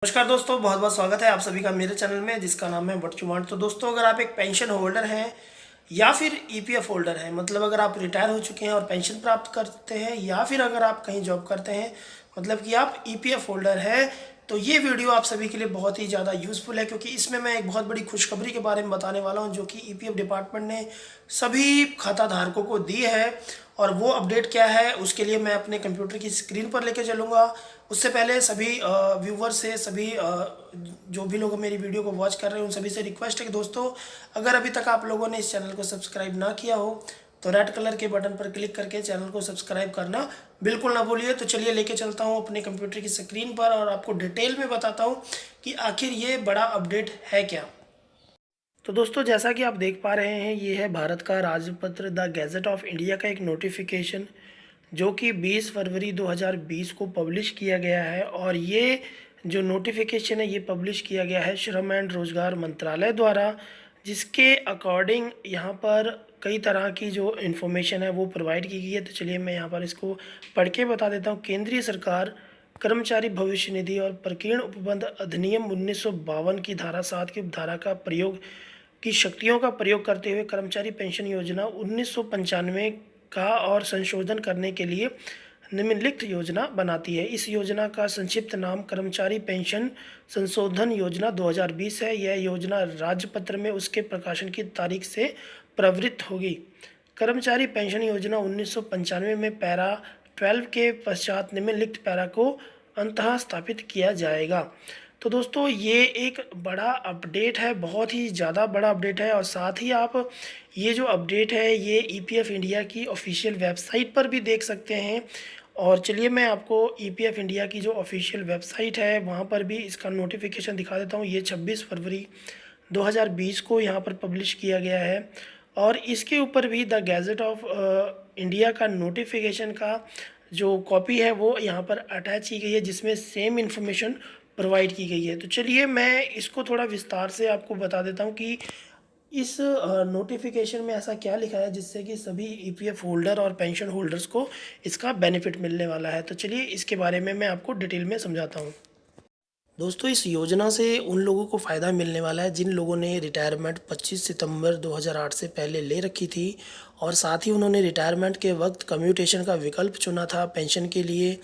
नमस्कार दोस्तों, बहुत बहुत स्वागत है आप सभी का मेरे चैनल में जिसका नाम है व्हाट यू वांट। तो दोस्तों, अगर आप एक पेंशन होल्डर हैं या फिर ईपीएफ होल्डर हैं, मतलब अगर आप रिटायर हो चुके हैं और पेंशन प्राप्त करते हैं, या फिर अगर आप कहीं जॉब करते हैं, मतलब कि आप ईपीएफ होल्डर हैं, तो ये वीडियो आप सभी के लिए बहुत ही ज़्यादा यूज़फुल है, क्योंकि इसमें मैं एक बहुत बड़ी खुशखबरी के बारे में बताने वाला हूं जो कि ईपीएफ डिपार्टमेंट ने सभी खाता धारकों को दी है। और वो अपडेट क्या है उसके लिए मैं अपने कंप्यूटर की स्क्रीन पर लेके चलूँगा। उससे पहले सभी व्यूवर से, सभी जो भी लोग मेरी वीडियो को वॉच कर रहे हैं, उन सभी से रिक्वेस्ट है कि दोस्तों, अगर अभी तक आप लोगों ने इस चैनल को सब्सक्राइब ना किया हो तो रेड कलर के बटन पर क्लिक करके चैनल को सब्सक्राइब करना बिल्कुल ना भूलिए। तो चलिए लेके चलता हूँ अपने कंप्यूटर की स्क्रीन पर और आपको डिटेल में बताता हूँ कि आखिर ये बड़ा अपडेट है क्या। तो दोस्तों, जैसा कि आप देख पा रहे हैं, ये है भारत का राजपत्र द गैजेट ऑफ इंडिया का एक नोटिफिकेशन जो कि 20 फरवरी 2020 को पब्लिश किया गया है। और ये जो नोटिफिकेशन है ये पब्लिश किया गया है श्रम एंड रोज़गार मंत्रालय द्वारा, जिसके अकॉर्डिंग यहाँ पर कई तरह की जो इन्फॉर्मेशन है वो प्रोवाइड की गई है। तो चलिए मैं यहाँ पर इसको पढ़ के बता देता हूँ। केंद्रीय सरकार कर्मचारी भविष्य निधि और प्रकीर्ण उपबंध अधिनियम 1952 की धारा 7 की उपधारा का प्रयोग की शक्तियों का प्रयोग करते हुए कर्मचारी पेंशन योजना 1995 का और संशोधन करने के लिए निम्नलिखित योजना बनाती है। इस योजना का संक्षिप्त नाम कर्मचारी पेंशन संशोधन योजना 2020 है। यह योजना राजपत्र में उसके प्रकाशन की तारीख से प्रवृत्त होगी। कर्मचारी पेंशन योजना 1995 में पैरा 12 के पश्चात निम्नलिखित पैरा को अंततः स्थापित किया जाएगा। तो दोस्तों, ये एक बड़ा अपडेट है, बहुत ही ज़्यादा बड़ा अपडेट है। और साथ ही आप ये जो अपडेट है ये ईपीएफ इंडिया की ऑफिशियल वेबसाइट पर भी देख सकते हैं। और चलिए मैं आपको ईपीएफ इंडिया की जो ऑफिशियल वेबसाइट है वहाँ पर भी इसका नोटिफिकेशन दिखा देता हूँ। ये 26 फरवरी 2020 को यहाँ पर पब्लिश किया गया है। और इसके ऊपर भी द गैजेट ऑफ इंडिया का नोटिफिकेशन का जो कॉपी है वो यहाँ पर अटैच की गई है, जिसमें सेम इन्फॉर्मेशन प्रोवाइड की गई है। तो चलिए मैं इसको थोड़ा विस्तार से आपको बता देता हूँ कि इस नोटिफिकेशन में ऐसा क्या लिखा है जिससे कि सभी ईपीएफ होल्डर और पेंशन होल्डर्स को इसका बेनिफिट मिलने वाला है। तो चलिए इसके बारे में मैं आपको डिटेल में समझाता हूँ। दोस्तों, इस योजना से उन लोगों को फ़ायदा मिलने वाला है जिन लोगों ने रिटायरमेंट 25 सितंबर 2008 से पहले ले रखी थी, और साथ ही उन्होंने रिटायरमेंट के वक्त कम्यूटेशन का विकल्प चुना था पेंशन के लिए।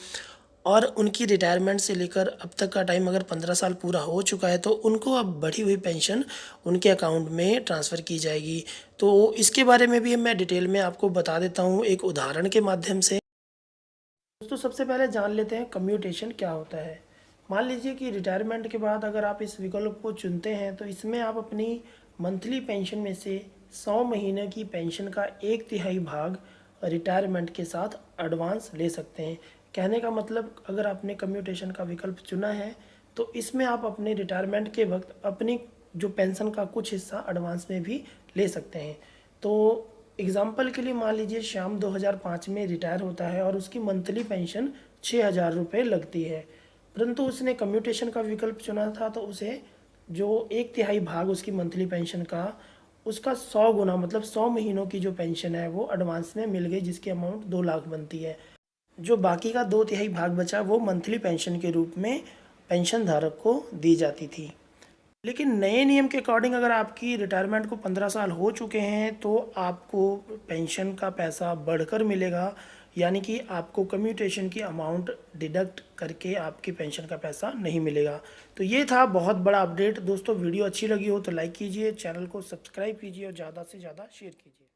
और उनकी रिटायरमेंट से लेकर अब तक का टाइम अगर 15 साल पूरा हो चुका है तो उनको अब बढ़ी हुई पेंशन उनके अकाउंट में ट्रांसफ़र की जाएगी। तो इसके बारे में भी मैं डिटेल में आपको बता देता हूँ एक उदाहरण के माध्यम से। दोस्तों, सबसे पहले जान लेते हैं कम्यूटेशन क्या होता है। मान लीजिए कि रिटायरमेंट के बाद अगर आप इस विकल्प को चुनते हैं तो इसमें आप अपनी मंथली पेंशन में से 100 महीने की पेंशन का 1/3 भाग रिटायरमेंट के साथ एडवांस ले सकते हैं। कहने का मतलब, अगर आपने कम्यूटेशन का विकल्प चुना है तो इसमें आप अपने रिटायरमेंट के वक्त अपनी जो पेंशन का कुछ हिस्सा एडवांस में भी ले सकते हैं। तो एग्जाम्पल के लिए मान लीजिए श्याम 2005 में रिटायर होता है और उसकी मंथली पेंशन 6,000 रुपये लगती है, परंतु उसने कम्यूटेशन का विकल्प चुना था तो उसे जो 1/3 भाग उसकी मंथली पेंशन का उसका 100 गुना, मतलब 100 महीनों की जो पेंशन है वो एडवांस में मिल गई, जिसकी अमाउंट 2 लाख बनती है। जो बाकी का 2/3 भाग बचा वो मंथली पेंशन के रूप में पेंशन धारक को दी जाती थी। लेकिन नए नियम के अकॉर्डिंग अगर आपकी रिटायरमेंट को 15 साल हो चुके हैं तो आपको पेंशन का पैसा बढ़कर मिलेगा, यानी कि आपको कम्यूटेशन की अमाउंट डिडक्ट करके आपकी पेंशन का पैसा नहीं मिलेगा। तो ये था बहुत बड़ा अपडेट। दोस्तों, वीडियो अच्छी लगी हो तो लाइक कीजिए, चैनल को सब्सक्राइब कीजिए और ज़्यादा से ज़्यादा शेयर कीजिए।